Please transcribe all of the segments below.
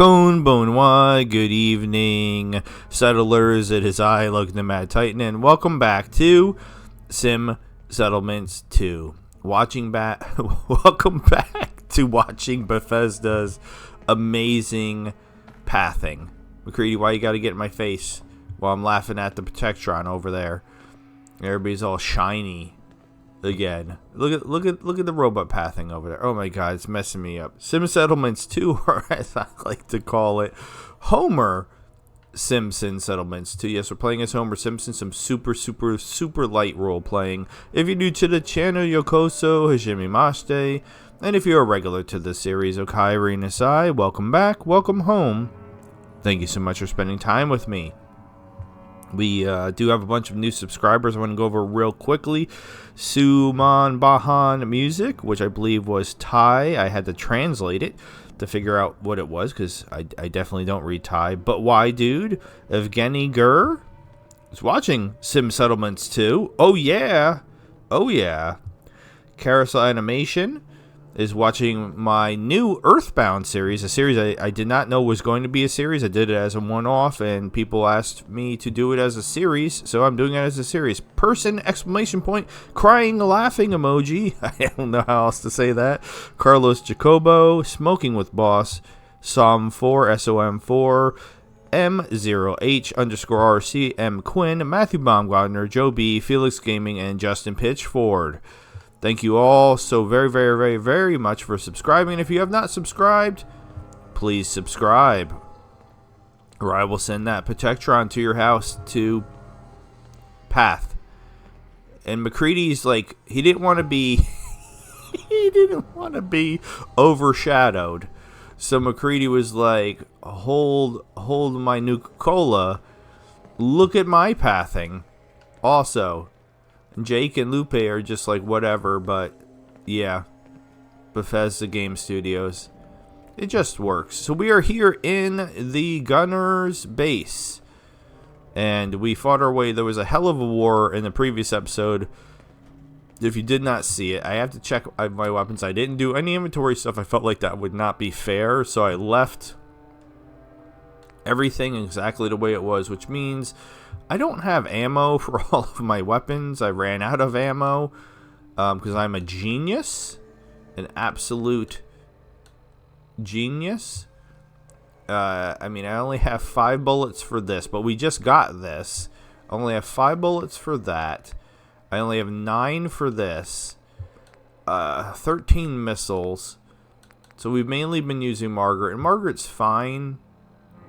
Konbanwa, good evening, settlers. It is I, Logan the Mad Titan, and welcome back to Sim Settlements 2. Welcome back to watching Bethesda's amazing pathing. McCready, why you gotta get in my face while I'm laughing at the Protectron over there? Everybody's all shiny again. Look at the robot pathing over there. Oh my god, it's messing me up. Sim Settlements 2, or as I like to call it, Homer Simpson Settlements 2. Yes, we're playing as Homer Simpson, some super light role playing. If you're new to the channel, Yokoso Hajime Mashite. And if you're a regular to the series, Okairi Nasai, welcome back, welcome home. Thank you so much for spending time with me. We do have a bunch of new subscribers I want to go over real quickly. Suman Bahan Music, which I believe was Thai. I had to translate it to figure out what it was because I definitely don't read Thai. But why, dude? Evgeny Gur is watching Sim Settlements 2. Oh, yeah. Oh, yeah. Carousel Animation is watching my new Earthbound series, a series I did not know was going to be a series. I did it as a one-off, and people asked me to do it as a series, so I'm doing it as a series. Person, exclamation point, crying, laughing emoji. I don't know how else to say that. Carlos Jacobo, Smoking with Boss, Som4, SOM4, M0H_RC, M Quinn, Matthew Baumgartner, Joe B, Felix Gaming, and Justin Pitchford. Thank you all so very much for subscribing. If you have not subscribed, please subscribe, or I will send that Protectron to your house to path. And McCready's like, he didn't want to be he didn't want to be overshadowed. So McCready was like, hold my Nuka-Cola. Look at my pathing. Also, Jake and Lupe are just like whatever, but yeah, Bethesda Game Studios, it just works. So we are here in the Gunners base, and we fought our way. There was a hell of a war in the previous episode. If you did not see it, I have to check my weapons. I didn't do any inventory stuff. I felt like that would not be fair, so I left everything exactly the way it was, which means I don't have ammo for all of my weapons. I ran out of ammo because I'm a genius, an absolute genius. I mean, I only have 5 bullets for this, but we just got this. I only have 5 bullets for that. I only have 9 for this. 13 missiles. So we've mainly been using Margaret, and Margaret's fine.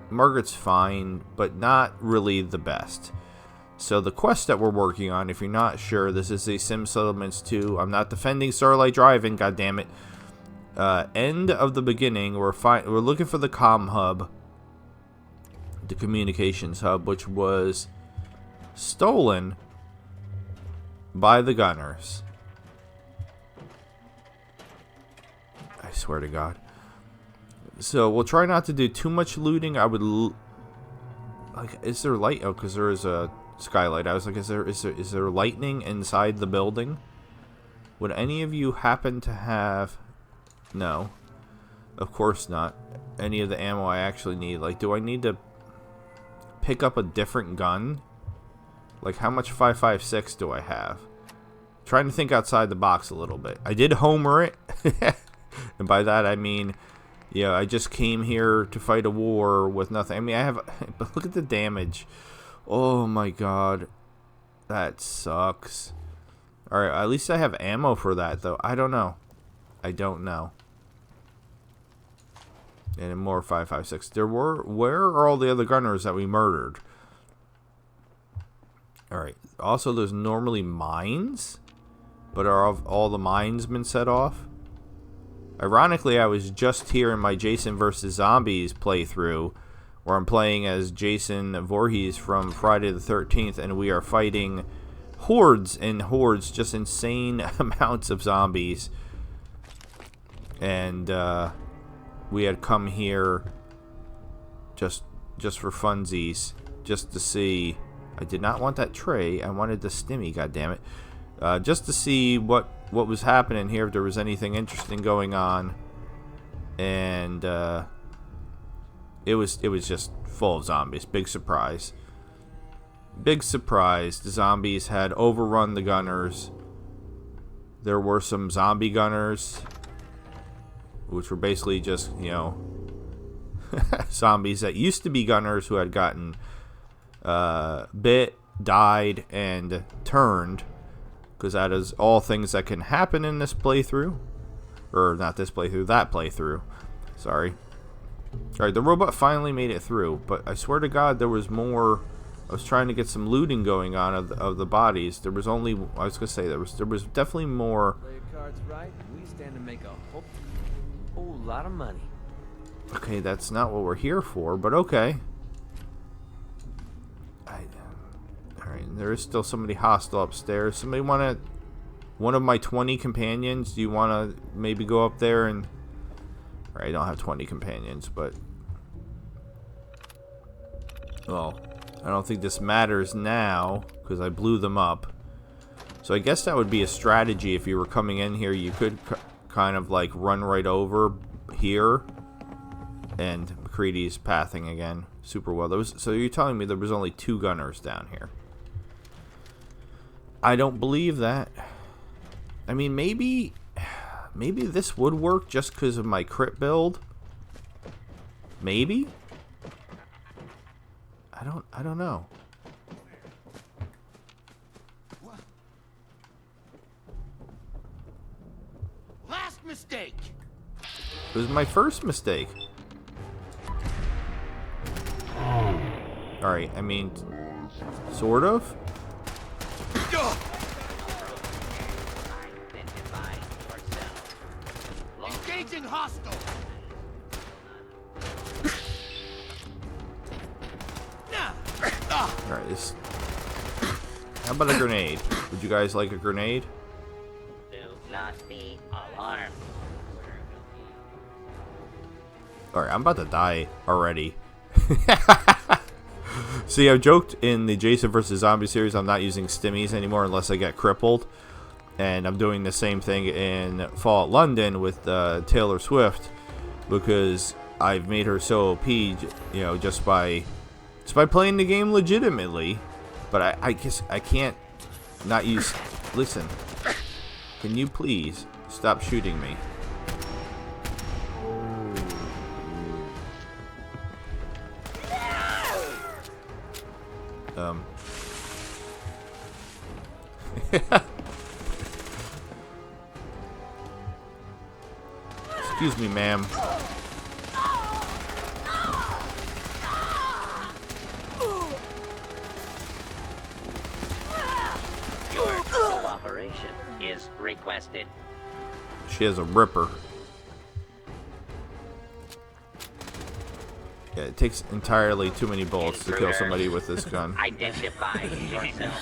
Margaret's fine, but not really the best. So the quest that we're working on, if you're not sure, this is a Sim Settlements 2. I'm not defending Starlight Drive-In, goddammit. End of the beginning, we're looking for the comm hub, the communications hub, which was stolen by the Gunners. I swear to God. So we'll try not to do too much looting. I would like, is there light? Oh, because there is a skylight. I was like, is there lightning inside the building? Would any of you happen to have? No, of course not. Any of the ammo I actually need. Like, do I need to pick up a different gun? Like, how much 5.56 do I have? Trying to think outside the box a little bit. I did homer it, and by that I mean, yeah, I just came here to fight a war with nothing. I mean, I have, but look at the damage. Oh my god, that sucks. All right, at least I have ammo for that, though. I don't know. I don't know. And more 5.56. There were. Where are all the other gunners that we murdered? All right. Also, there's normally mines, but are all the mines been set off? Ironically, I was just here in my Jason vs. Zombies playthrough, where I'm playing as Jason Voorhees from Friday the 13th, and we are fighting hordes and hordes, just insane amounts of zombies. And we had come here just for funsies, just to see. I did not want that tray. I wanted the stimmy, goddammit. Just to see what was happening here, if there was anything interesting going on. And it was just full of zombies. Big surprise. Big surprise. The zombies had overrun the gunners. There were some zombie gunners, which were basically just, you know, zombies that used to be gunners who had gotten bit, died, and turned. Because that is all things that can happen in this playthrough. Or not this playthrough, that playthrough. Sorry. Alright, the robot finally made it through. But I swear to God, there was more. I was trying to get some looting going on of the bodies. There was only, I was going to say, there was definitely more. Play your cards right, we stand to make a whole lot of money. Okay, that's not what we're here for, but okay. Alright, there is still somebody hostile upstairs. Somebody want to... One of my 20 companions, do you want to maybe go up there and... Alright, I don't have 20 companions, but... Well, I don't think this matters now, because I blew them up. So I guess that would be a strategy. If you were coming in here, you could kind of like run right over here. And McCready's pathing again super well. So you're telling me there was only 2 gunners down here? I don't believe that. I mean, maybe this would work just because of my crit build. Maybe. I don't know. Last mistake. It was my first mistake. Alright, I mean, sort of. Engaging hostile. Alright, this. How about a grenade? Would you guys like a grenade? Do not be alarmed. Alright, I'm about to die already. See, I've joked in the Jason vs. Zombie series I'm not using stimmies anymore unless I get crippled. And I'm doing the same thing in Fallout London with Taylor Swift, because I've made her so OP, you know, just by playing the game legitimately. But I guess I can't not use... Listen, can you please stop shooting me? Excuse me, ma'am. Your cooperation is requested. She has a ripper. Yeah, it takes entirely too many bullets to kill somebody with this gun. Identify yourself.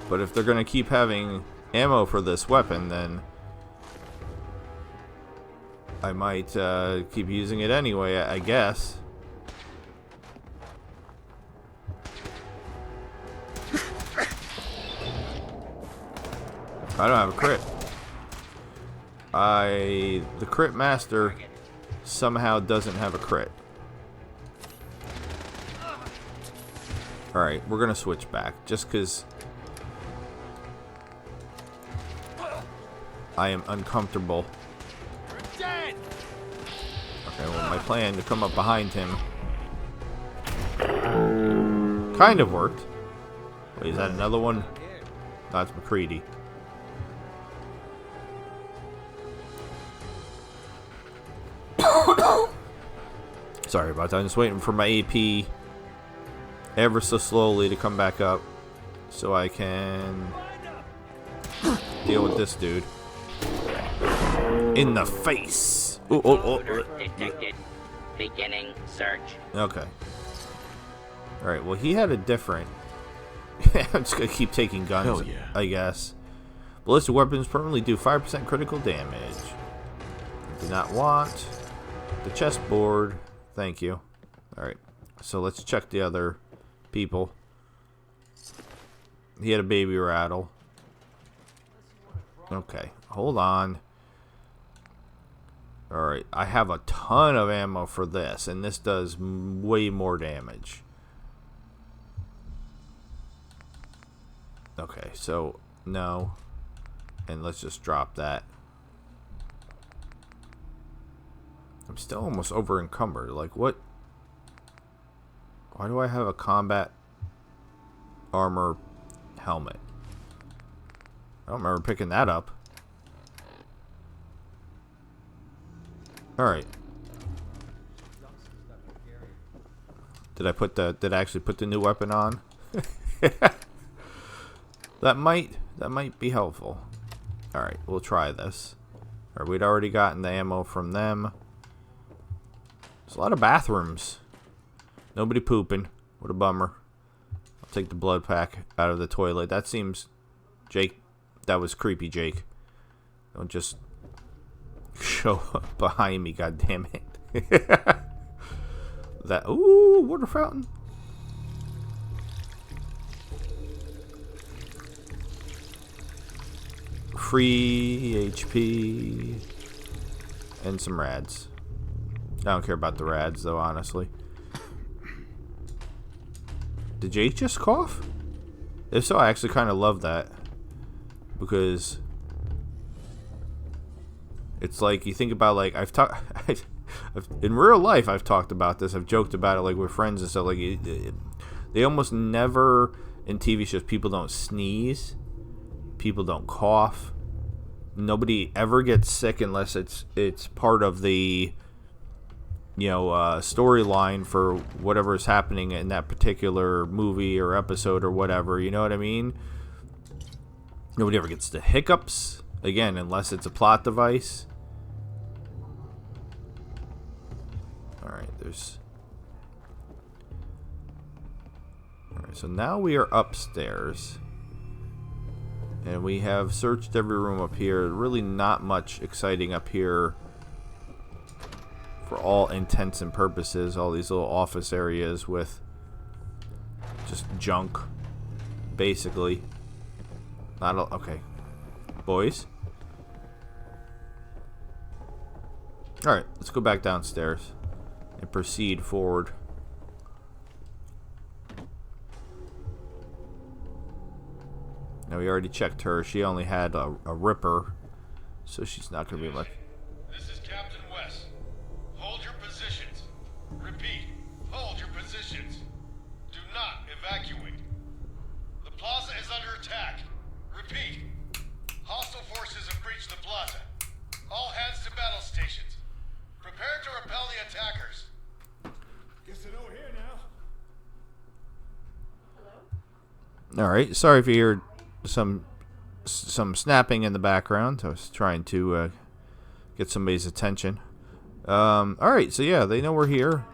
But if they're gonna keep having ammo for this weapon, then I might keep using it anyway, I guess. I don't have a crit. The crit master somehow doesn't have a crit. Alright, we're gonna switch back just because I am uncomfortable. Okay, well, my plan to come up behind him kind of worked. Wait, is that another one? That's McCready. Sorry about that. I'm just waiting for my AP ever so slowly to come back up so I can deal with this dude. In the face. Ooh, Order detected. Beginning search. Okay. Alright, well, he had a different... I'm just going to keep taking guns, Hell yeah. I guess. Ballistic weapons permanently do 5% critical damage. Do not want the chessboard. Thank you. Alright, so let's check the other people. He had a baby rattle. Okay, hold on. Alright, I have a ton of ammo for this, and this does way more damage. Okay, so, no. And let's just drop that. I'm still almost over encumbered. Like, what? Why do I have a combat armor helmet? I don't remember picking that up. Alright. Did I actually put the new weapon on? That might be helpful. Alright, we'll try this. Alright, we'd already gotten the ammo from them. There's a lot of bathrooms. Nobody pooping. What a bummer. I'll take the blood pack out of the toilet. That seems... Jake, that was creepy, Jake. Don't just show up behind me, goddammit. That... Ooh, water fountain. Free HP. And some rads. I don't care about the rads, though, honestly. Did Jake just cough? If so, I actually kind of love that. Because it's like, you think about, like, I've talked... in real life, I've talked about this. I've joked about it, like, with friends and stuff. Like, they almost never, in TV shows, people don't sneeze. People don't cough. Nobody ever gets sick unless it's part of the... storyline for whatever is happening in that particular movie or episode or whatever, you know what I mean? Nobody ever gets the hiccups, again, unless it's a plot device. Alright, Alright, so now we are upstairs. And we have searched every room up here. Really not much exciting up here. For all intents and purposes, all these little office areas with just junk, basically. Okay, boys. All right, let's go back downstairs and proceed forward. Now we already checked her. She only had a ripper, so she's not gonna be much. This is Captain West. Hold your positions. Repeat, hold your positions. Do not evacuate. The plaza is under attack. Repeat, hostile forces have breached the plaza. All hands to battle stations. Prepare to repel the attackers. Guess they're over here now. Alright, sorry if you hear some snapping in the background. I was trying to get somebody's attention. Alright, so yeah, they know we're here.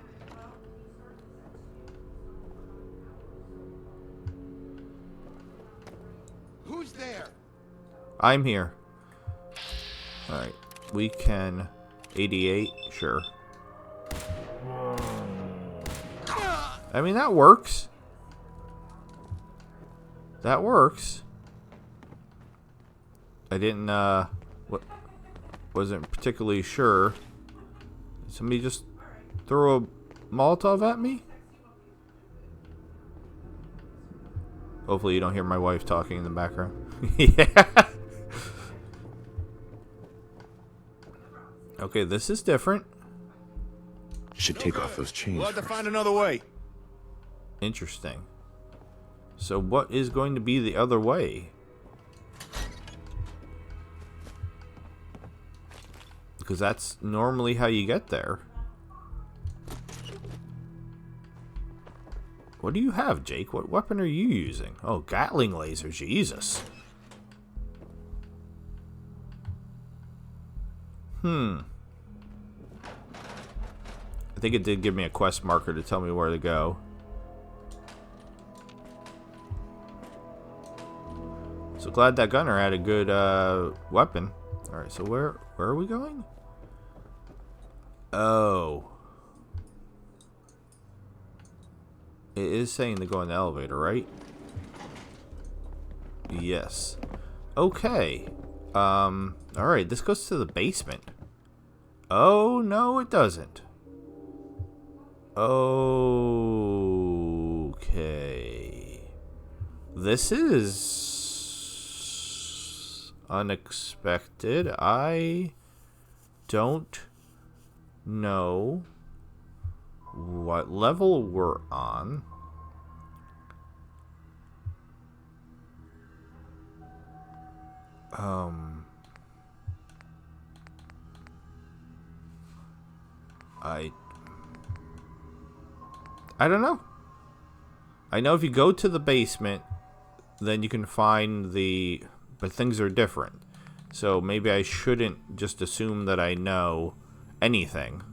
Who's there? I'm here. Alright, we can... 88, sure. I mean, that works. That works. I didn't, wasn't particularly sure. Did somebody just throw a Molotov at me? Hopefully you don't hear my wife talking in the background. Yeah. Okay, this is different. Should take off those chains. We'll have to find another way. Interesting. So what is going to be the other way? Because that's normally how you get there. What do you have, Jake? What weapon are you using? Oh, Gatling laser. Jesus. I think it did give me a quest marker to tell me where to go. So glad that gunner had a good weapon. Alright, so where are we going? Oh. It is saying to go in the elevator, right? Yes. Okay. Alright, this goes to the basement. Oh, no, it doesn't. Okay. This is unexpected. I don't know what level we're on. I don't know. I know if you go to the basement, then you can find but things are different. So maybe I shouldn't just assume that I know anything,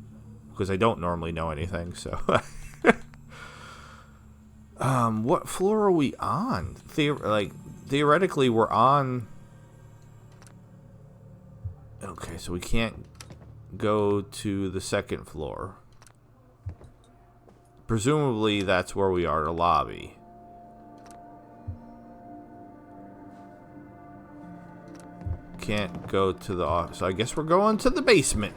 because I don't normally know anything. So, what floor are we on? Theoretically, we're on. Okay, so we can't go to the second floor. Presumably, that's where we are, the lobby. Can't go to the office. So I guess we're going to the basement.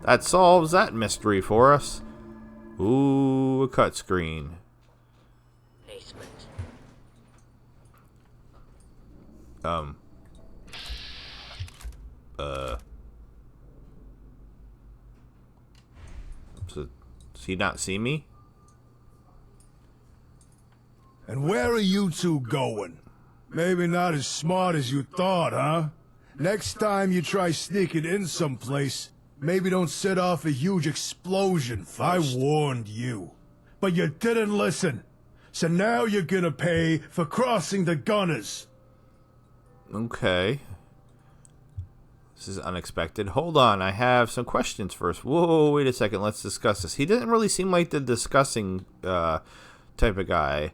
That solves that mystery for us. Ooh, a cut screen. Basement. So, does he not see me? And where are you two going? Maybe not as smart as you thought, huh? Next time you try sneaking in someplace, maybe don't set off a huge explosion first. I warned you, but you didn't listen. So now you're gonna pay for crossing the Gunners. Okay. This is unexpected. Hold on, I have some questions first. Whoa, wait a second, let's discuss this. He didn't really seem like the discussing type of guy.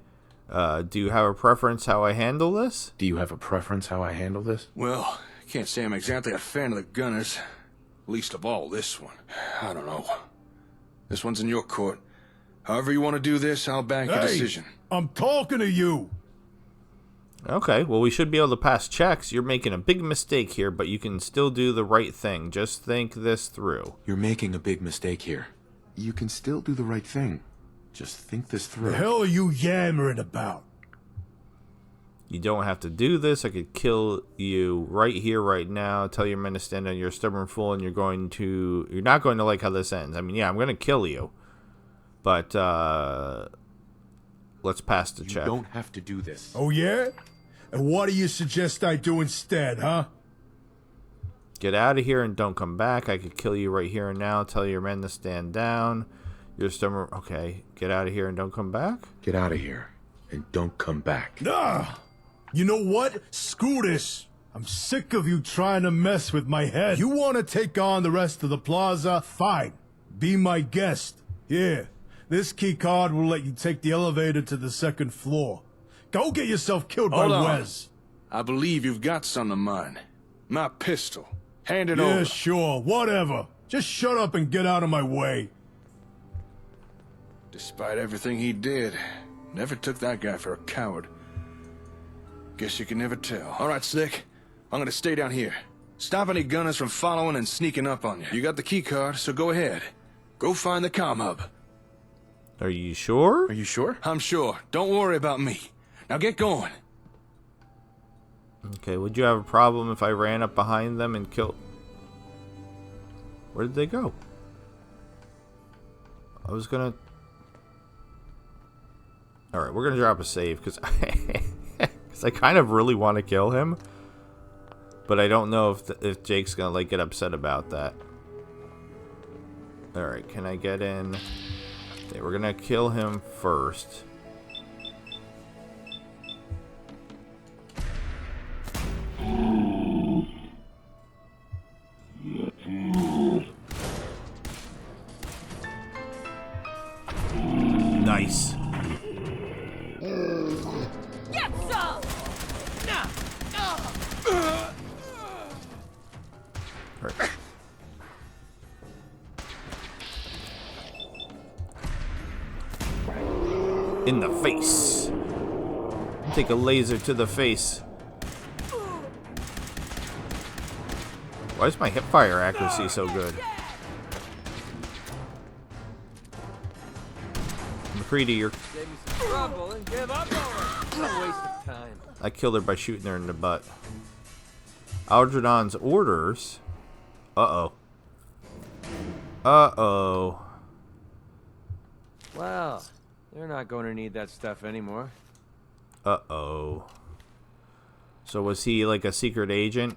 Do you have a preference how I handle this? Do you have a preference how I handle this? Well, can't say I'm exactly a fan of the Gunners. Least of all this one. I don't know. This one's in your court. However you want to do this, I'll back your decision. I'm talking to you. Okay, well, we should be able to pass checks. You're making a big mistake here, but you can still do the right thing. Just think this through. You're making a big mistake here. You can still do the right thing. Just think this through. The hell are you yammering about? You don't have to do this. I could kill you right here, right now. Tell your men to stand on. You're a stubborn fool, and you're not going to like how this ends. I mean, yeah, I'm going to kill you. But, let's pass the check. You don't have to do this. Oh, yeah? And what do you suggest I do instead, huh? Get out of here and don't come back. I could kill you right here and now. Tell your men to stand down. You're stubborn. Okay, get out of here and don't come back. Get out of here and don't come back. Nah! You know what? Screw this. I'm sick of you trying to mess with my head. You want to take on the rest of the plaza? Fine. Be my guest. Here. This key card will let you take the elevator to the second floor. Go get yourself killed by Hold on. Wes. I believe you've got something of mine. My pistol. Hand it over. Yeah, sure. Whatever. Just shut up and get out of my way. Despite everything he did, never took that guy for a coward. Guess you can never tell. All right, Slick. I'm gonna stay down here. Stop any gunners from following and sneaking up on you. You got the key card, so go ahead. Go find the comm hub. Are you sure? Are you sure? I'm sure. Don't worry about me. Now get going. Okay, would you have a problem if I ran up behind them and killed... Where did they go? I was gonna... Alright, we're gonna drop a save, because I kind of really want to kill him. But I don't know if Jake's gonna, like, get upset about that. Alright, can I get in? Okay, we're gonna kill him first. Nice. Get some! Right. In the face. Take a laser to the face. Why is my hipfire accuracy so good? McCready, you're... Save me some trouble and give up on it. No waste of time. I killed her by shooting her in the butt. Algernon's orders. Uh-oh. Uh-oh. Well, they're not going to need that stuff anymore. Uh-oh. So was he like a secret agent?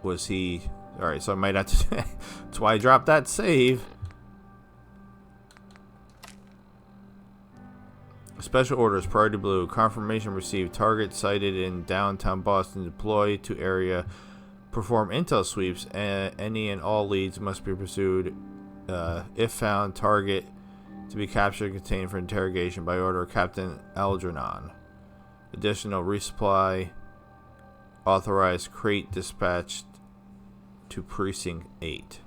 Was he... Alright, so I might have to... That's why I dropped that save. Special orders, priority blue. Confirmation received. Target sighted in downtown Boston. Deploy to area. Perform intel sweeps. Any and all leads must be pursued. If found, target to be captured and contained for interrogation by order of Captain Algernon. Additional resupply. Authorized crate dispatched to Precinct 8.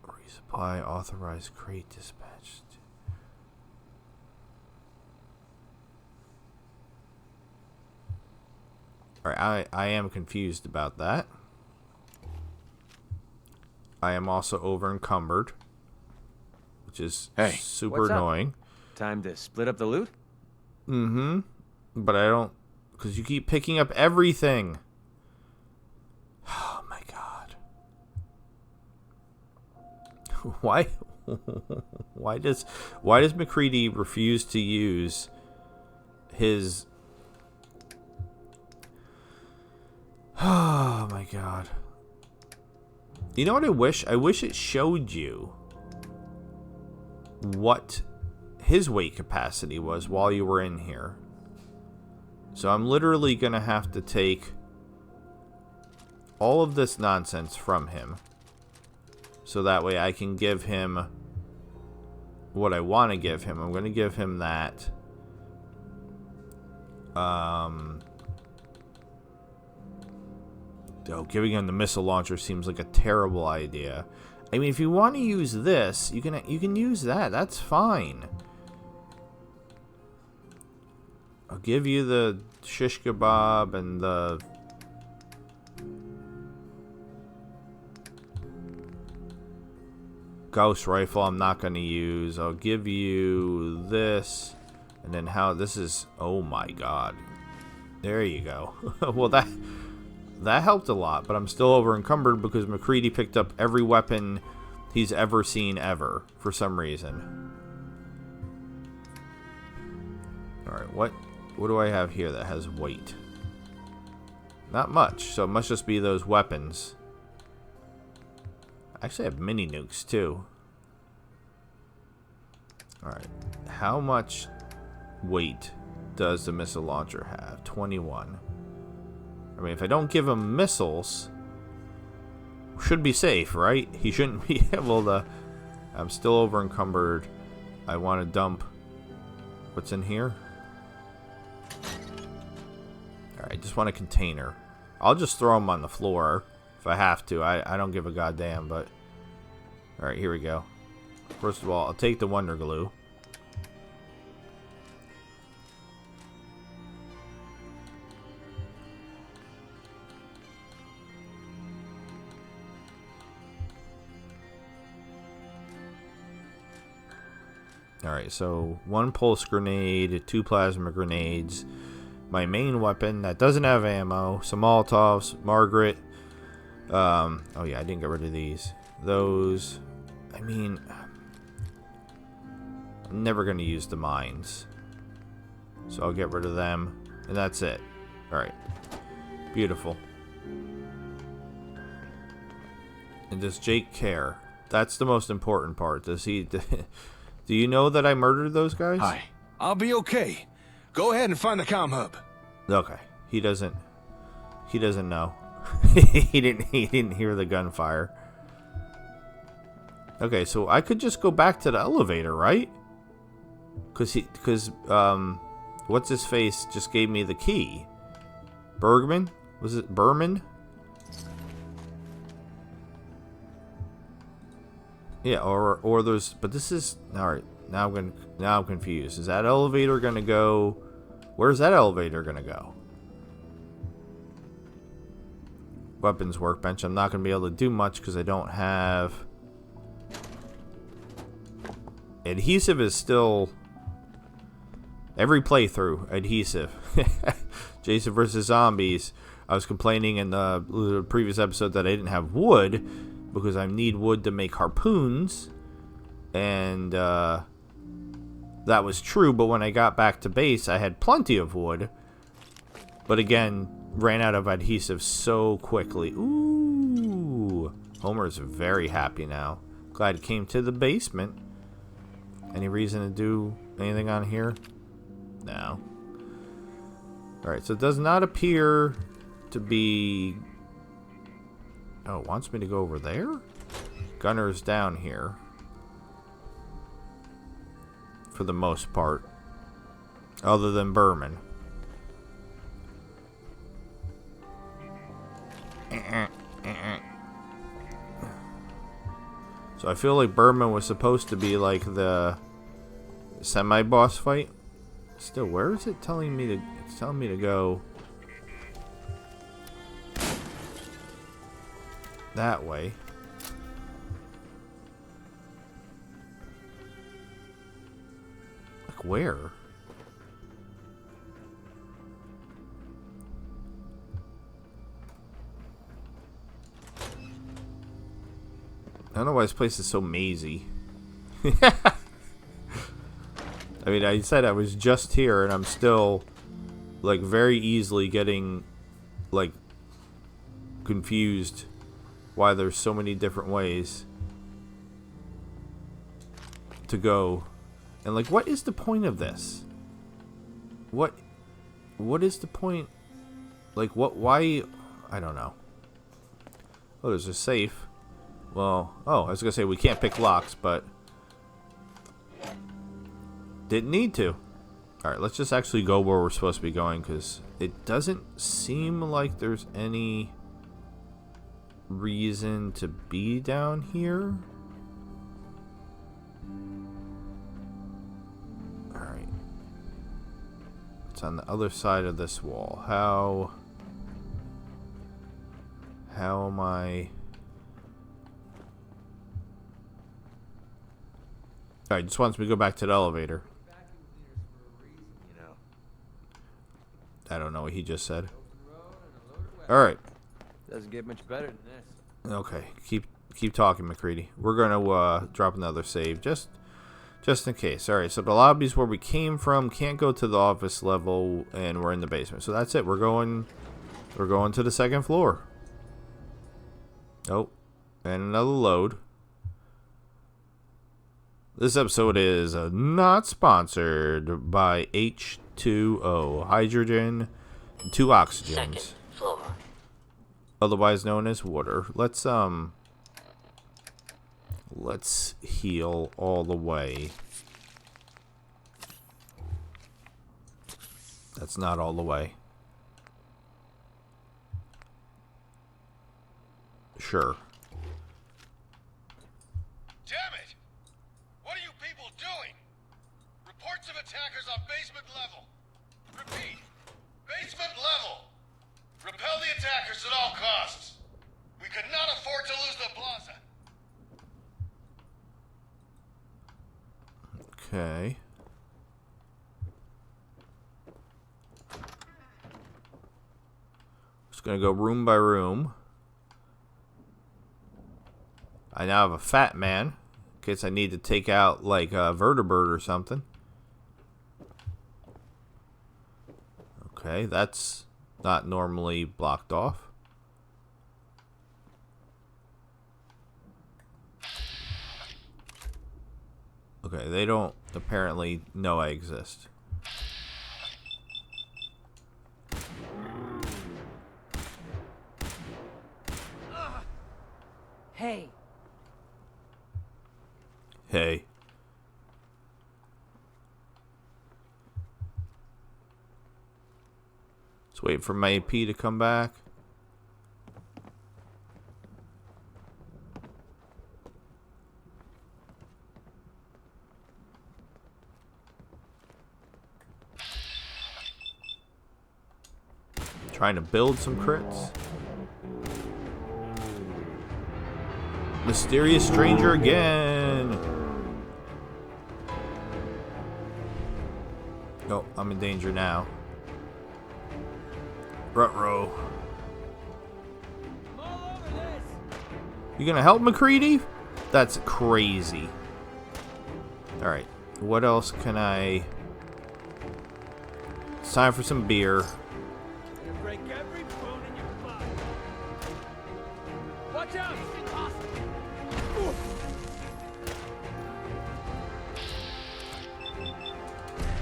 Resupply authorized crate dispatched. Alright, I am confused about that. I am also over encumbered, which is super What's up? annoying. Time to split up the loot? Mm-hmm. But I don't... Because you keep picking up everything. Oh, my God. Why? Why does McCready refuse to use his... Oh, my God. You know what I wish? I wish it showed you what his weight capacity was while you were in here. So I'm literally going to have to take all of this nonsense from him. So that way I can give him what I want to give him. I'm going to give him that. Giving him the missile launcher seems like a terrible idea. I mean, if you want to use this, you can use that. That's fine. I'll give you the shish kebab and the ghost rifle. I'm not going to use. I'll give you this, and then how this is. Oh my God! There you go. Well, that helped a lot, but I'm still over encumbered because McCready picked up every weapon he's ever seen ever for some reason. Alright, what do I have here that has weight? Not much, so it must just be those weapons. I actually have mini nukes too. Alright, how much weight does the missile launcher have? 21. I mean, if I don't give him missiles, should be safe, right? He shouldn't be able to... I'm still over encumbered. I want to dump... What's in here? Alright, I just want a container. I'll just throw them on the floor if I have to. I don't give a goddamn, but... Alright, here we go. First of all, I'll take the Wonder Glue. Alright, so 1 pulse grenade, 2 plasma grenades, my main weapon that doesn't have ammo, some Molotovs, Margaret. Oh yeah, I didn't get rid of these. Those, I mean, I'm never going to use the mines. So I'll get rid of them, and that's it. Alright, beautiful. And does Jake care? That's the most important part. Does he... Do you know that I murdered those guys? Hi. I'll be okay. Go ahead and find the comm hub. Okay. He doesn't know. he didn't hear the gunfire. Okay, so I could just go back to the elevator, right? Cuz what's his face just gave me the key. Bergman? Was it Berman? Yeah, or there's, but this is, alright, Now I'm confused. Is that elevator gonna go? Where's that elevator gonna go? Weapons workbench. I'm not gonna be able to do much because I don't have. Adhesive is still every playthrough. Adhesive. Jason versus Zombies. I was complaining in the previous episode that I didn't have wood because I need wood to make harpoons, and that was true. But when I got back to base, I had plenty of wood. But again, ran out of adhesive so quickly. Ooh, Homer's very happy now. Glad he came to the basement. Any reason to do anything on here? No. Alright, so it does not appear to be... Oh, it wants me to go over there? Gunner's down here. For the most part. Other than Berman. So I feel like Berman was supposed to be like the semi-boss fight. Still, where is it telling me to? It's telling me to go that way. Like where? I don't know why this place is so mazy. I mean, I said I was just here, and I'm still, like, very easily getting, like, confused why there's so many different ways to go. And, like, what is the point of this? What is the point? Like, why? I don't know. Oh, there's a safe. Well, oh, I was gonna say we can't pick locks, but didn't need to. Alright, let's just actually go where we're supposed to be going, because it doesn't seem like there's any reason to be down here. Alright. It's on the other side of this wall. How am I... Alright, just wants me to go back to the elevator. I don't know what he just said. Alright. Doesn't get much better than this. Okay, keep talking, McCready. We're gonna drop another save just in case. Alright, so the lobby's where we came from. Can't go to the office level, and we're in the basement. So that's it. We're going to the second floor. Oh, and another load. This episode is not sponsored by H2O, hydrogen, 2 oxygens, Second floor. otherwise known as water. Let's heal all the way. That's not all the way. Sure. Damn it! What are you people doing? Reports of attackers on basement level. Repeat. Basement level. Repel the attackers at all costs. We could not afford to lose the plaza. Okay. Just gonna go room by room. I now have a fat man, in case I need to take out, like, a vertebrate or something. Okay, that's not normally blocked off. Okay, they don't apparently know I exist. Hey, Hey. Let's wait for my AP to come back. Trying to build some crits. Mysterious stranger again. Oh, I'm in danger now. Ruh-roh. You gonna help McCready? That's crazy. Alright, what else can I... It's time for some beer. Break every bone in your body. Watch out!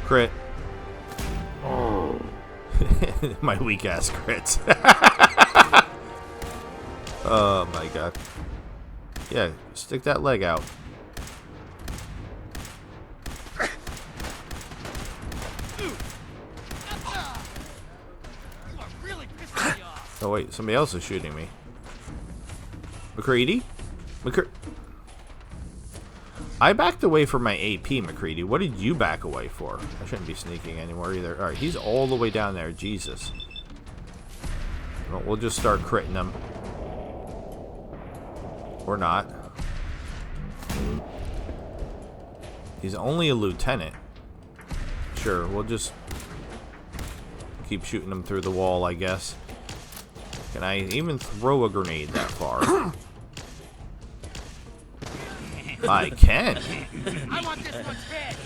Crit. Oh. My weak ass crits. Oh my god. Yeah, stick that leg out. Oh wait, somebody else is shooting me. McCready? I backed away from my AP, McCready. What did you back away for? I shouldn't be sneaking anymore either. Alright, he's all the way down there. Jesus. Well, we'll just start critting him. Or not. He's only a lieutenant. Sure, we'll just keep shooting him through the wall, I guess. Can I even throw a grenade that far? I can. I want this one's head.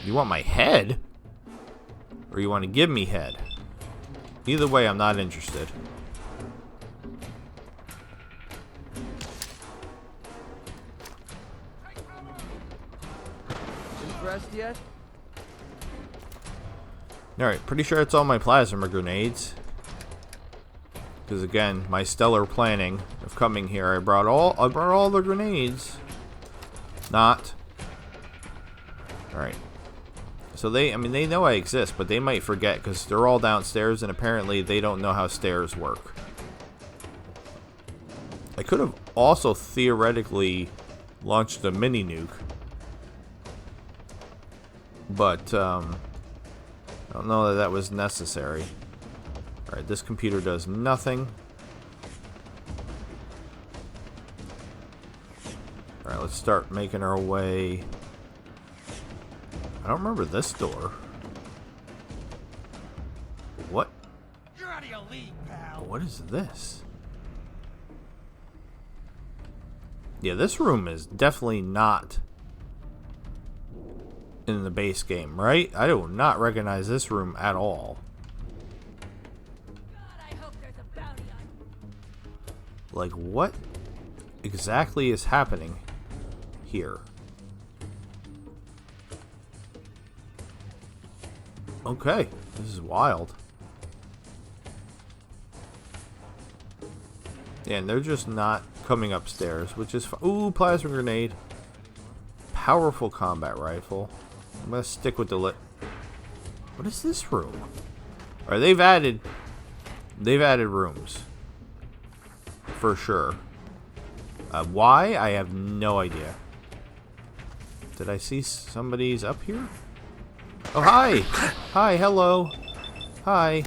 You want my head? Or you want to give me head? Either way, I'm not interested. Impressed yet? Alright, pretty sure it's all my plasma grenades. Because again, my stellar planning of coming here, I brought all the grenades. Not. Alright. So they know I exist, but they might forget because they're all downstairs and apparently they don't know how stairs work. I could have also theoretically launched a mini nuke. But, I don't know that was necessary. Alright, this computer does nothing. Alright, let's start making our way. I don't remember this door. What? You're out of your league, pal. What is this? Yeah, this room is definitely not in the base game, right? I do not recognize this room at all. God, I hope there's a bounty on. Like, what exactly is happening here? Okay, this is wild. Yeah, and they're just not coming upstairs, which is ooh, plasma grenade. Powerful combat rifle. I'm gonna stick with the lit. What is this room? Or they've added rooms for sure. Why? I have no idea. Did I see somebody's up here? Oh, hi! Hi, hello. Hi.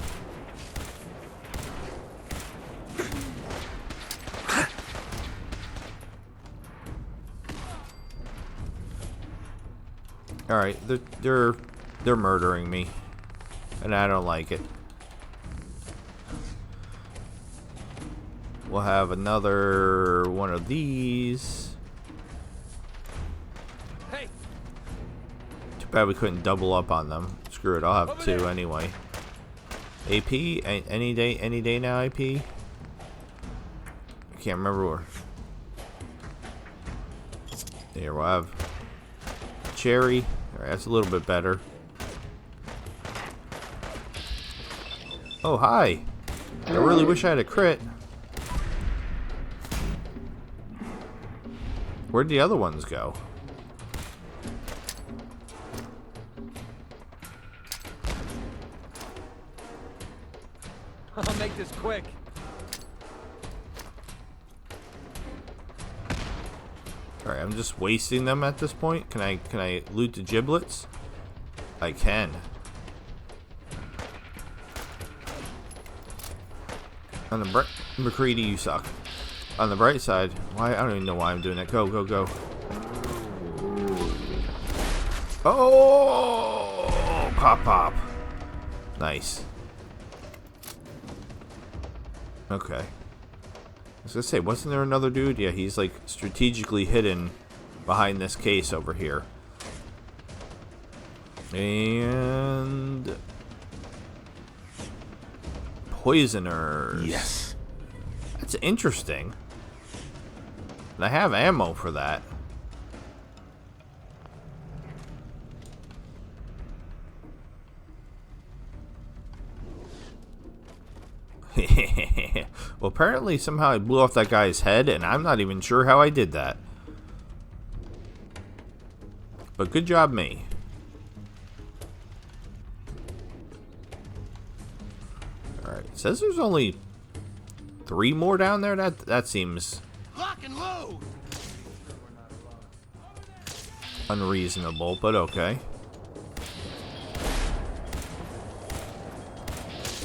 Alright, they're murdering me. And I don't like it. We'll have another one of these. Hey, Too bad we couldn't double up on them. Screw it, I'll have two anyway. AP? Any day now, AP? I can't remember where. Here, we'll have cherry. Alright, that's a little bit better. Oh, hi. I really wish I had a crit. Where'd the other ones go? I'll make this quick. Alright, I'm just wasting them at this point. Can I loot the giblets? I can. On the bright, McCready, you suck. On the bright side, why? I don't even know why I'm doing that. Go, go, go. Oh, pop, pop. Nice. Okay. I was gonna say, wasn't there another dude? Yeah, he's like strategically hidden behind this case over here. And poisoners. Yes. That's interesting. And I have ammo for that. Well, apparently somehow I blew off that guy's head, and I'm not even sure how I did that. But good job, me. Alright, it says there's only 3 more down there? That seems Lock and load. unreasonable, but okay.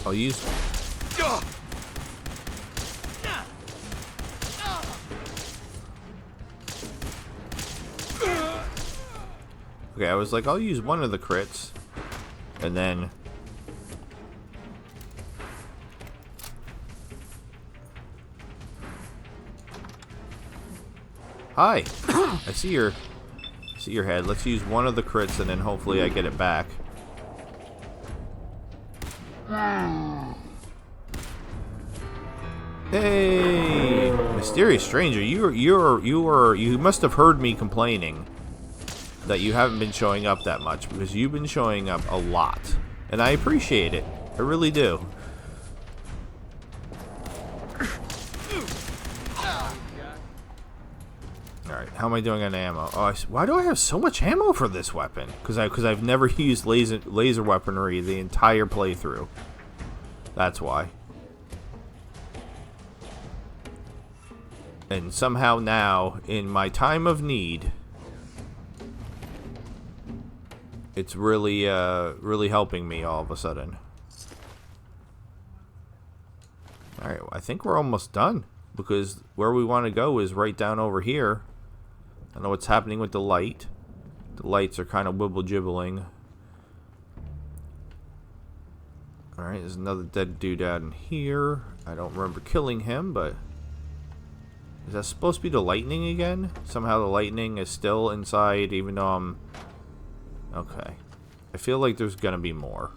I'll use... Okay, I was like, I'll use one of the crits, and then... Hi! I see your head. Let's use one of the crits, and then hopefully I get it back. Hey! Mysterious stranger, you must have heard me complaining that you haven't been showing up that much, because you've been showing up a lot, and I appreciate it. I really do. Alright, how am I doing on ammo? Oh, why do I have so much ammo for this weapon? Because I've never used laser weaponry the entire playthrough. That's why. And somehow now, in my time of need, it's really, really helping me all of a sudden. Alright, I think we're almost done, because where we want to go is right down over here. I don't know what's happening with the light. The lights are kind of wibble-jibbling. Alright, there's another dead dude out in here. I don't remember killing him, but... Is that supposed to be the lightning again? Somehow the lightning is still inside, even though I'm... Okay. I feel like there's gonna be more.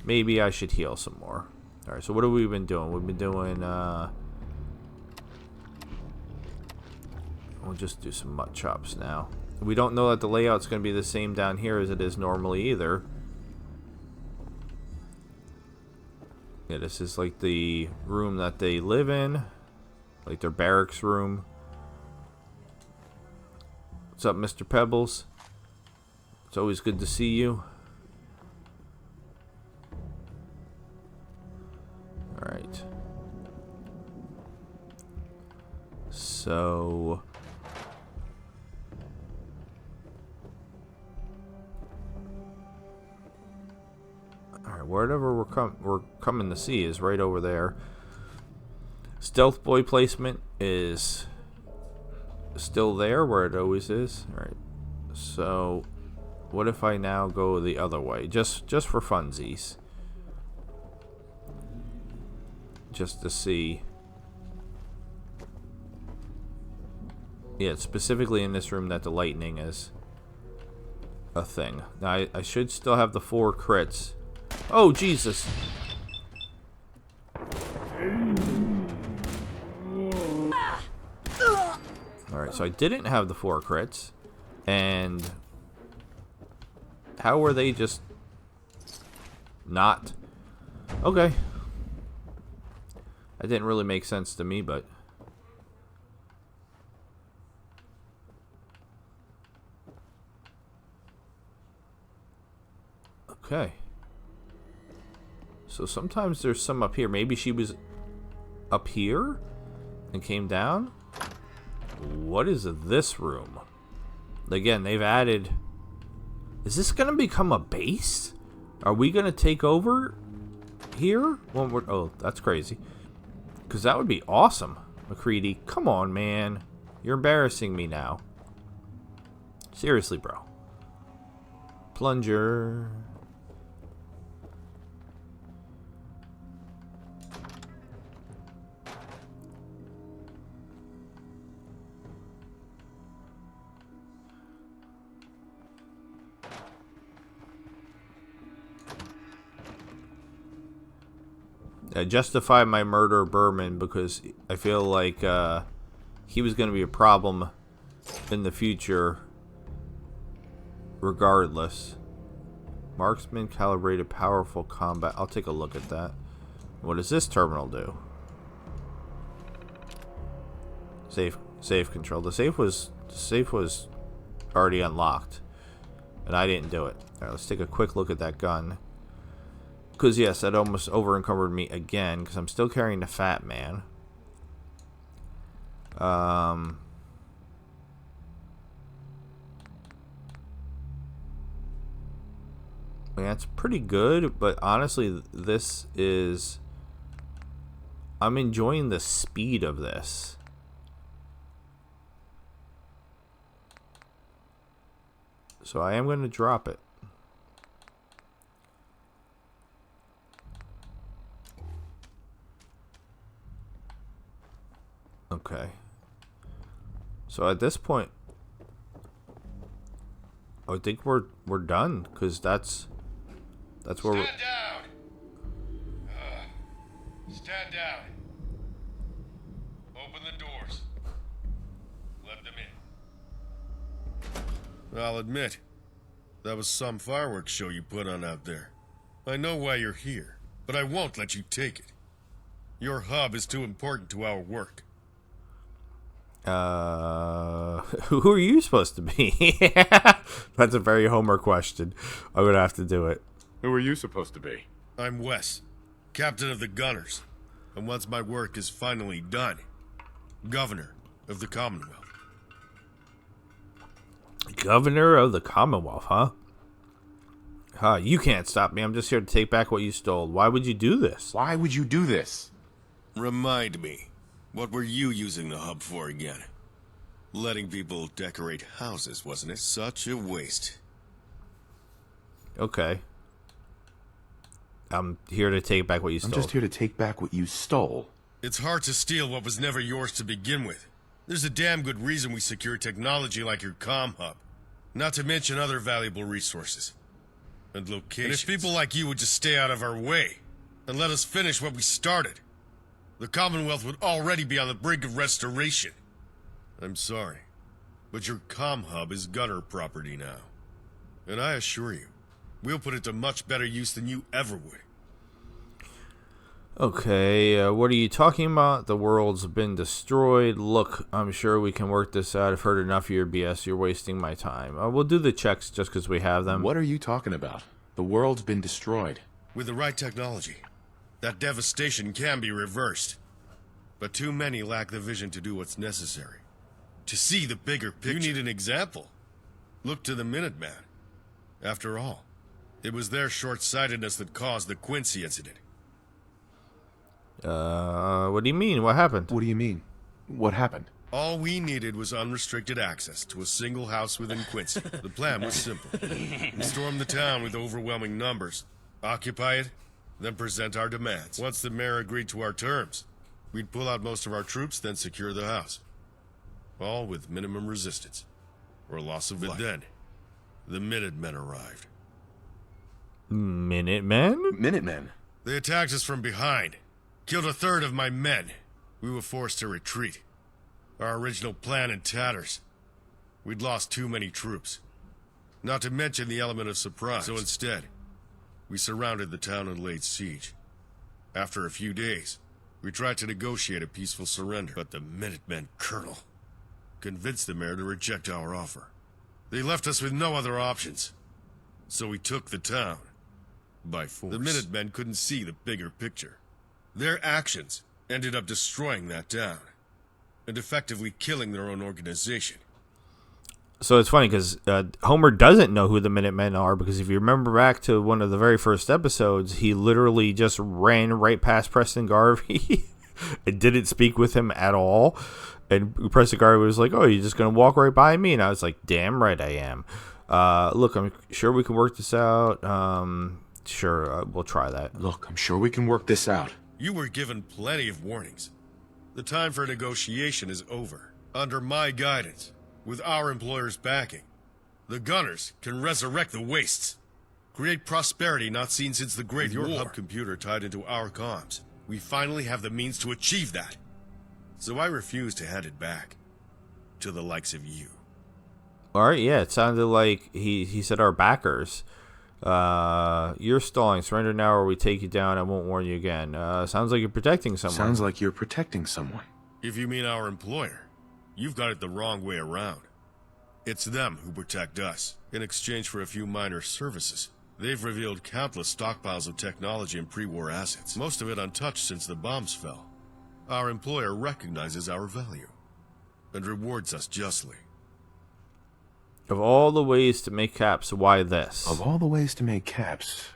Maybe I should heal some more. Alright, so what have we been doing? We've been doing, we'll just do some mud chops now. We don't know that the layout's gonna be the same down here as it is normally either. Yeah, this is like the room that they live in. Like their barracks room. What's up, Mr. Pebbles? It's always good to see you. Alright. So... Alright, wherever we're coming to see is right over there. Stealth boy placement is still there where it always is. Alright. So what if I now go the other way? Just for funsies. Just to see. Yeah, it's specifically in this room that the lightning is a thing. Now I should still have the 4 crits. Oh Jesus. Alright, so I didn't have the 4 crits. And how were they just not? Okay. That didn't really make sense to me, but okay. So sometimes there's some up here. Maybe she was up here and came down. What is this room? Again, they've added... Is this going to become a base? Are we going to take over here? When we're... Oh, that's crazy. Because that would be awesome. McCready, come on, man. You're embarrassing me now. Seriously, bro. Plunger. I justify my murder of Berman because I feel like he was going to be a problem in the future regardless. Marksman calibrated powerful combat. I'll take a look at that. What does this terminal do? Safe control. The safe was already unlocked and I didn't do it. Alright, let's take a quick look at that gun. Because, yes, that almost over-encumbered me again, because I'm still carrying the Fat Man. Yeah, it's pretty good, but honestly, this is... I'm enjoying the speed of this. So I am going to drop it. Okay. So at this point, I think we're done because that's where we're. Stand down. Stand down. Open the doors. Let them in. I'll admit, that was some fireworks show you put on out there. I know why you're here, but I won't let you take it. Your hub is too important to our work. Who are you supposed to be? That's a very Homer question. I'm gonna have to do it. Who are you supposed to be? I'm Wes, captain of the Gunners, and once my work is finally done, governor of the Commonwealth. Governor of the Commonwealth, huh? You can't stop me. I'm just here to take back what you stole. Why would you do this? Why would you do this? Remind me, what were you using the hub for again? Letting people decorate houses, wasn't it? Such a waste. Okay. I'm here to take back what you stole. I'm just here to take back what you stole. It's hard to steal what was never yours to begin with. There's a damn good reason we secure technology like your comm hub. Not to mention other valuable resources. And locations. And if people like you would just stay out of our way and let us finish what we started, the Commonwealth would already be on the brink of restoration. I'm sorry, but your comm hub is Gunner property now. And I assure you, we'll put it to much better use than you ever would. Okay, what are you talking about? The world's been destroyed. Look, I'm sure we can work this out. I've heard enough of your BS. You're wasting my time. We'll do the checks just because we have them. What are you talking about? The world's been destroyed. With the right technology, that devastation can be reversed. But too many lack the vision to do what's necessary. To see the bigger picture. You need an example. Look to the Minuteman. After all, it was their short-sightedness that caused the Quincy incident. What do you mean? What happened? What do you mean? What happened? All we needed was unrestricted access to a single house within Quincy. The plan was simple. We storm the town with overwhelming numbers, occupy it, then present our demands. Once the mayor agreed to our terms, we'd pull out most of our troops, then secure the house. All with minimum resistance, or loss of life. But then, the Minutemen arrived. Minutemen? Minutemen? They attacked us from behind, killed a third of my men. We were forced to retreat. Our original plan in tatters. We'd lost too many troops. Not to mention the element of surprise. So instead, we surrounded the town and laid siege. After a few days, we tried to negotiate a peaceful surrender, but the Minutemen colonel convinced the mayor to reject our offer. They left us with no other options. So we took the town by force. The Minutemen couldn't see the bigger picture. Their actions ended up destroying that town and effectively killing their own organization. So it's funny because Homer doesn't know who the Minutemen are because if you remember back to one of the very first episodes, he literally just ran right past Preston Garvey and didn't speak with him at all. And Press Guard was like, "Oh, you're just gonna walk right by me?" And I was like, "Damn right I am." Look, I'm sure we can work this out. Sure, we'll try that. Look, I'm sure we can work this out. You were given plenty of warnings. The time for negotiation is over. Under my guidance, with our employer's backing, the Gunners can resurrect the wastes. Create prosperity not seen since the Great War. With your hub computer tied into our comms, we finally have the means to achieve that. So I refuse to hand it back to the likes of you. Alright, yeah, it sounded like he said our backers. You're stalling. Surrender now or we take you down. I won't warn you again. Sounds like you're protecting someone. Sounds like you're protecting someone. If you mean our employer, you've got it the wrong way around. It's them who protect us, in exchange for a few minor services. They've revealed countless stockpiles of technology and pre-war assets, most of it untouched since the bombs fell. Our employer recognizes our value, and rewards us justly. Of all the ways to make caps, why this? Of all the ways to make caps,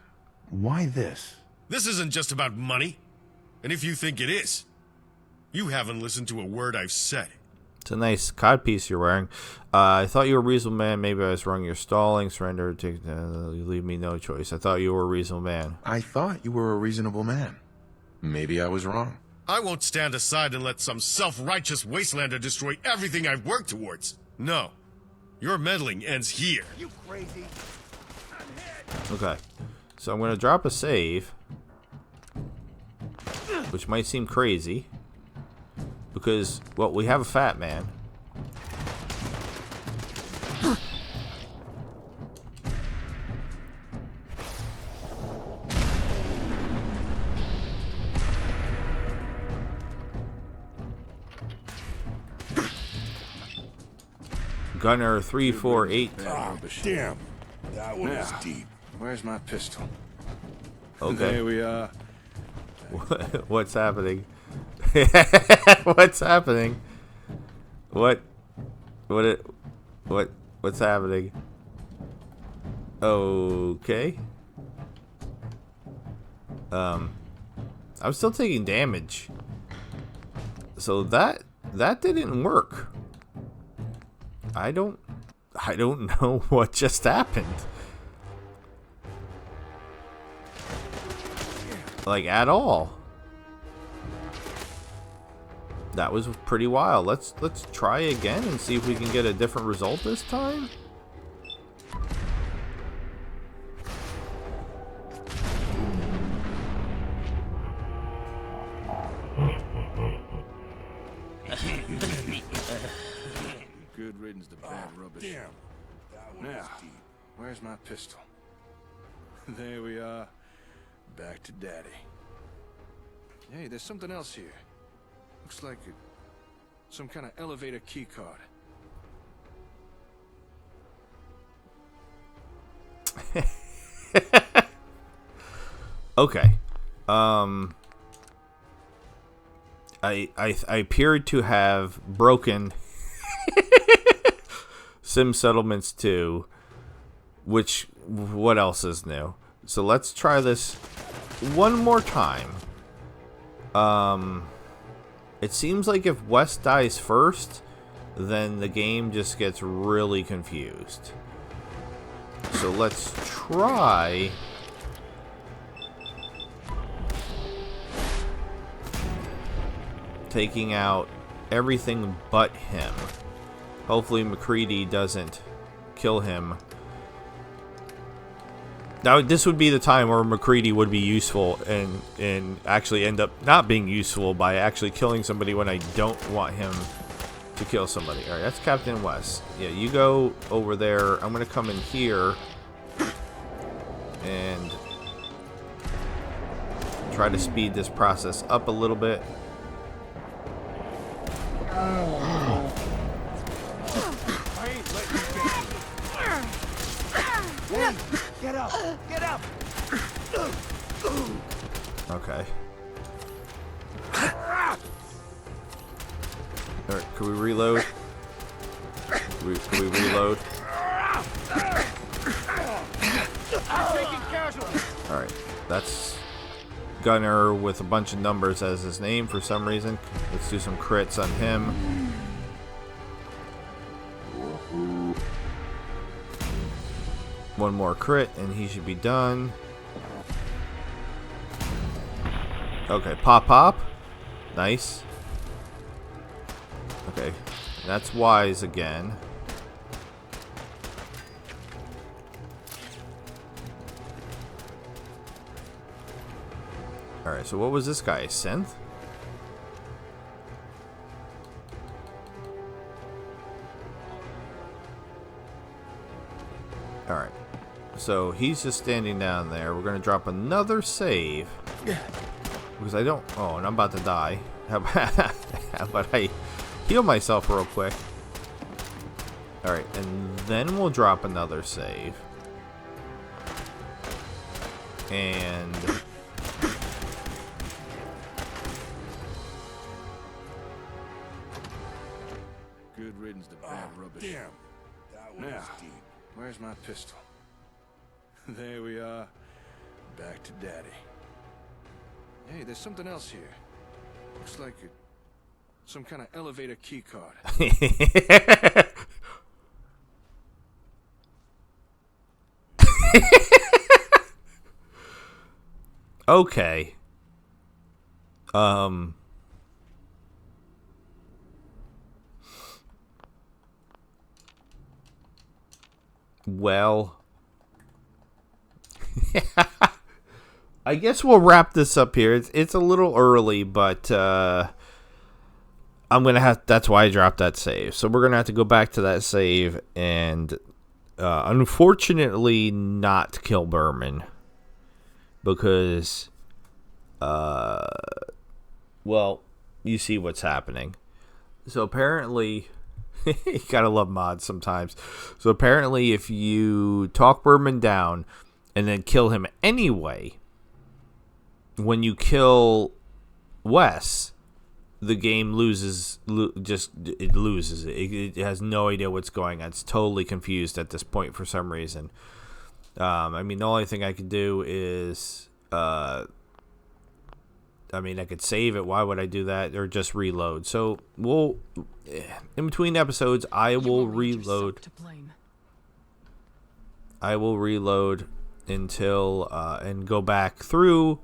why this? This isn't just about money, and if you think it is, you haven't listened to a word I've said. It's a nice codpiece you're wearing. I thought you were a reasonable man. Maybe I was wrong. You're stalling. Surrender. You leave me no choice. I thought you were a reasonable man. I thought you were a reasonable man. Maybe I was wrong. I won't stand aside and let some self-righteous wastelander destroy everything I've worked towards. No. Your meddling ends here. You crazy? Okay. So I'm going to drop a save, which might seem crazy, because, well, we have a fat man. Gunner 348. Damn. That one was Now, deep. where's my pistol? Okay. There we are. What's happening? What's happening? What's happening? Okay. I'm still taking damage. So that didn't work. I don't know what just happened. Like, at all. That was pretty wild. Let's try again and see if we can get a different result this time. Good riddance to bad rubbish. Damn. That one was Now, deep. where's my pistol? There we are. Back to daddy. Hey, there's something else here. Looks like some kind of elevator key card. Okay. I appeared to have broken Sim Settlements 2, which, what else is new? So let's try this one more time. It seems like if West dies first, then the game just gets really confused. So let's try taking out everything but him. Hopefully McCready doesn't kill him. Now, this would be the time where McCready would be useful and actually end up not being useful by actually killing somebody when I don't want him to kill somebody. Alright, that's Captain West. Yeah, you go over there. I'm going to come in here and try to speed this process up a little bit. Get up! Get up! Okay. Alright, can we reload? Can we reload? I'm taking casualties! Alright, that's gunner with a bunch of numbers as his name for some reason. Let's do some crits on him. One more crit and he should be done. Okay, pop. Nice. Okay, that's wise again. Alright, so what was this guy? A synth? Alright. So he's just standing down there. We're gonna drop another save. Because I don't... Oh, and I'm about to die. How about I heal myself real quick? Alright, and then we'll drop another save. And... Good riddance to bad rubbish. Damn. That one Now, was deep. where's my pistol? There we are. Back to Daddy. Hey, there's something else here. Looks like some kind of elevator key card. Okay. Well, I guess we'll wrap this up here. It's a little early, but I'm gonna have. That's why I dropped that save. So we're gonna have to go back to that save and, unfortunately, not kill Berman because, well, you see what's happening. So apparently. You gotta love mods sometimes. So apparently if you talk Berman down and then kill him anyway, when you kill Wes, the game loses. It loses. It has no idea what's going on. It's totally confused at this point for some reason. I mean, the only thing I could do is... I mean, I could save it. Why would I do that? Or just reload. So, we'll... In between episodes, I will reload. I will reload until... and go back through...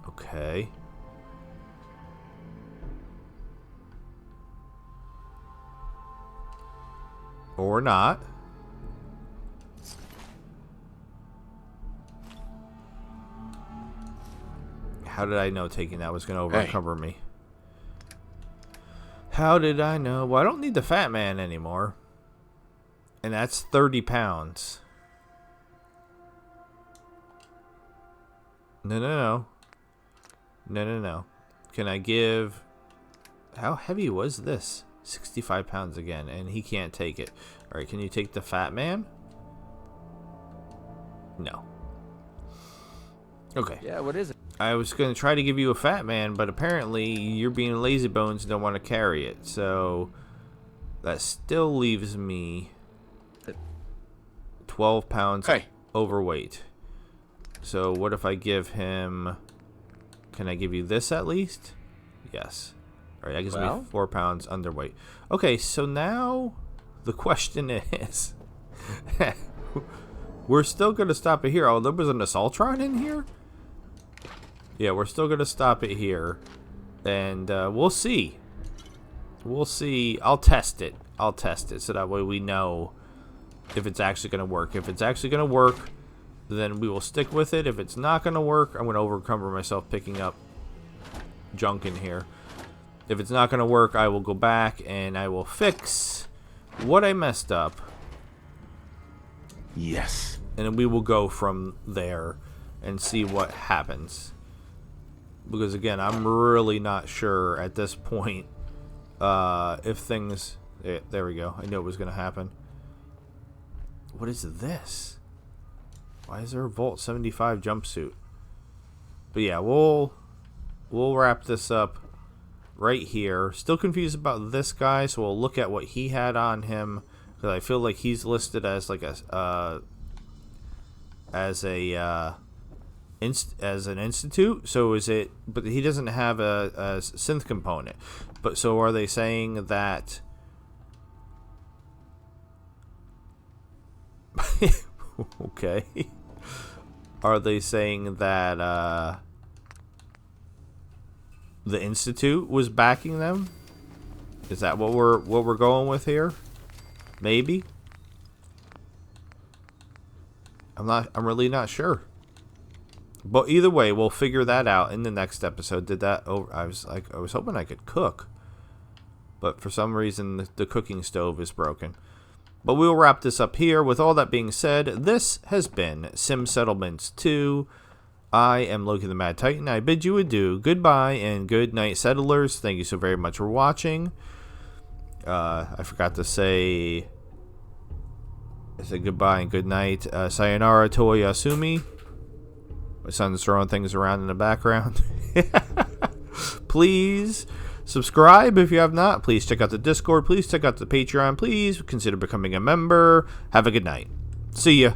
Okay. Or not. How did I know taking that was going to overcover me? How did I know? Well, I don't need the fat man anymore. And that's 30 pounds. No. Can I give... How heavy was this? 65 pounds again, and he can't take it. Alright, can you take the fat man? No. Okay. Yeah, what is it? I was going to try to give you a fat man, but apparently you're being lazy bones and don't want to carry it. So that still leaves me 12 pounds overweight. So what if I give him... Can I give you this at least? Yes. All right, that gives me 4 pounds underweight. Okay, so now the question is... We're still going to stop it here. Oh, there was an Assaultron in here? Yeah, we're still going to stop it here. And we'll see. We'll see. I'll test it. So that way we know if it's actually going to work. If it's actually going to work, then we will stick with it. If it's not going to work, I'm going to overcumber myself picking up junk in here. If it's not going to work, I will go back and I will fix what I messed up. Yes. And then we will go from there and see what happens. Because again, I'm really not sure at this point if things... there we go. I knew it was going to happen. What is this? Why is there a Volt 75 jumpsuit? But yeah, we'll wrap this up right here. Still confused about this guy, so we'll look at what he had on him. Because I feel like he's listed as like a... as an institute. So is it? But he doesn't have a synth component. But so are they saying that? Okay. Are they saying that the institute was backing them? Is that what we're going with here? Maybe. I'm really not sure. But either way, we'll figure that out in the next episode. I was hoping I could cook, but for some reason the cooking stove is broken. But we'll wrap this up here. With all that being said, this has been Sim Settlements 2. I am Loki the Mad Titan. I bid you adieu, goodbye, and good night, settlers. Thank you so very much for watching. I forgot to say goodbye and good night. Sayonara to Yasumi. My son's throwing things around in the background. Please subscribe if you have not. Please check out the Discord. Please check out the Patreon. Please consider becoming a member. Have a good night. See ya.